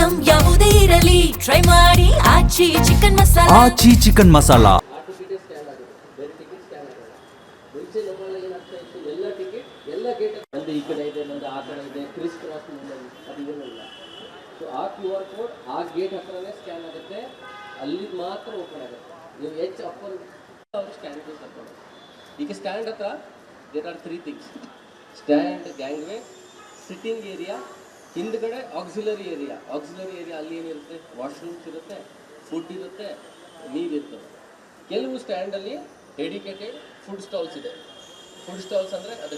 Item ಯಾವುದೇ ಇರಲಿ try ಮಾಡಿ ಆಚಿ ಚಿಕನ್ ಮಸಾಲಾ. ಆಚಿ ಚಿಕನ್ ಮಸಾಲಾ. ಟಿಕೆಟ್ ಸ್ಕ್ಯಾನ್ ಆಗಿದೆ, ಬೇರೆ ಟಿಕೆಟ್ ಸ್ಕ್ಯಾನ್ ಆಗಿದೆ. ಮುಂಚೆ ನಮ್ಮಲ್ಲಿ ಏನಾಗ್ತಾ ಇತ್ತು, ಎಲ್ಲ ಟಿಕೆಟ್ ಎಲ್ಲ ಗೇಟ್ ನಂದು ಈ ಕಡೆ ಇದೆ, ನಂದು ಆ ಕಡೆ ಇದೆ, ಕ್ರಿಸ್ ಕ್ರಾಸ್ ಅದು ಏನೂ ಇಲ್ಲ. ಸೊ ಆ ಕ್ಯೂ ಆರ್ ಕೋಡ್ ಆ ಗೇಟ್ ಹತ್ರನೇ ಸ್ಕ್ಯಾನ್ ಆಗುತ್ತೆ, ಅಲ್ಲಿ ಮಾತ್ರ ಓಪನ್ ಆಗುತ್ತೆ. ನೀವು ಎಚ್ ಅಪ್ಪರ್ ಅವರು ಸ್ಟ್ಯಾಂಡ್ ತಗೊಂಡು ಈಗ ಸ್ಟ್ಯಾಂಡ್ ಹತ್ರ there are 3 things: stand, gangway, sitting area, ಹಿಂದ್ಗಡೆ ಆಕ್ಸಿಲರಿ ಏರಿಯಾ. ಆಕ್ಸಿಲರಿ ಏರಿಯಾ ಅಲ್ಲಿ ಏನಿರುತ್ತೆ, ವಾಶ್ರೂಮ್ಸ್ ಇರುತ್ತೆ, ಫುಡ್ ಇರುತ್ತೆ, ನೀರಿರ್ತದೆ. ಕೆಲವು ಸ್ಟ್ಯಾಂಡಲ್ಲಿ ಡೆಡಿಕೇಟೆಡ್ ಫುಡ್ ಸ್ಟಾಲ್ಸ್ ಇದೆ. ಫುಡ್ ಸ್ಟಾಲ್ಸ್ ಅಂದರೆ ಅದು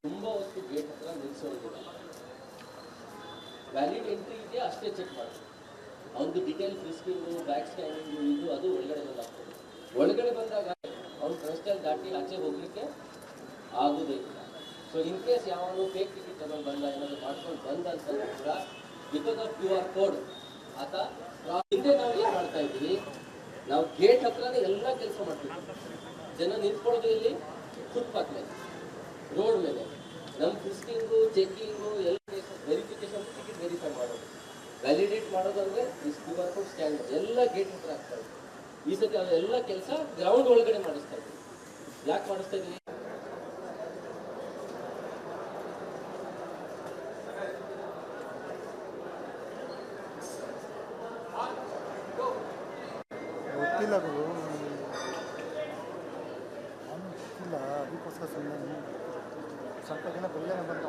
ತುಂಬ ಹೊತ್ತು ಗೇಟ್ ಹತ್ರ ನಿಲ್ಲಿಸೋದಿಲ್ಲ. ವ್ಯಾಲಿಡ್ ಎಂಟ್ರಿ ಇದೆಯಾ ಅಷ್ಟೇ ಚೆಕ್ ಮಾಡಿ. ಅವನದು ಡಿಟೇಲ್ ಫ್ರಿಸ್ಕಿಂಗು, ಬ್ಯಾಕ್ ಸ್ಕ್ಯಾನಿಂಗು, ಇದು ಅದು ಒಳಗಡೆ ಬಂದಾಗ್ತದೆ. ಒಳಗಡೆ ಬಂದಾಗ ಅವ್ನು ಕ್ರಸ್ಟಲ್ ದಾಟಿ ಆಚೆ ಹೋಗಲಿಕ್ಕೆ ಆಗೋದಿಲ್ಲ. ಸೊ ಇನ್ ಕೇಸ್ ಯಾವನು ಫೇಕ್ ಟಿಕೆಟ್ ತಗೊಂಡು ಬಂದ, ಏನಾದರೂ ಮಾಡ್ಕೊಂಡು ಬಂದ ಅಂತಂದ್ರೆ ಕೂಡ because of Q R code ಆತ ಹಿಂದೆ ನಾವು ಏನು ಮಾಡ್ತಾ ಇದ್ದೀವಿ, ನಾವು ಗೇಟ್ ಹತ್ರನೇ ಎಲ್ಲ ಕೆಲಸ ಮಾಡ್ತೀವಿ. ಜನ ನಿಂತ್ಕೊಳ್ಳೋದು ಇಲ್ಲಿ ಫುಟ್ಪಾತ್ ಮೇಲೆ, ರೋಡ್ ಮೇಲೆ. ನಮ್ಮ ಫ್ರಿಸ್ಕಿಂಗು, ಚೆಕಿಂಗು ಎಲ್ಲ ವೆರಿಫಿಕೇಶನ್, ಟಿಕೆಟ್ ವೆರಿಫೈ ಮಾಡೋದು, ವ್ಯಾಲಿಡೇಟ್ ಮಾಡೋದು ಅಂದರೆ ಕ್ಯೂ ಆರ್ ಕೋಡ್ ಸ್ಕ್ಯಾನ್ ಎಲ್ಲ ಗೇಟ್ ಹತ್ರ ಆಗ್ತಾ ಇದೆ. ಈ ಸತಿ ಅವೆಲ್ಲ ಕೆಲಸ ಗ್ರೌಂಡ್ ಒಳಗಡೆ ಮಾಡಿಸ್ತಾ ಇದ್ದೀವಿ. ಯಾಕೆ ಮಾಡಿಸ್ತಾ ಇದ್ದೀವಿ? ಗೊತ್ತಿಲ್ಲ ಗುರು, ಗೊತ್ತಿಲ್ಲ. ಅದಕ್ಕೋಸ್ಕರ ಸುಮ್ಮನೆ ಸ್ವಲ್ಪ ಜನ ಬೆಲ್ಲನೆ ಬಂದು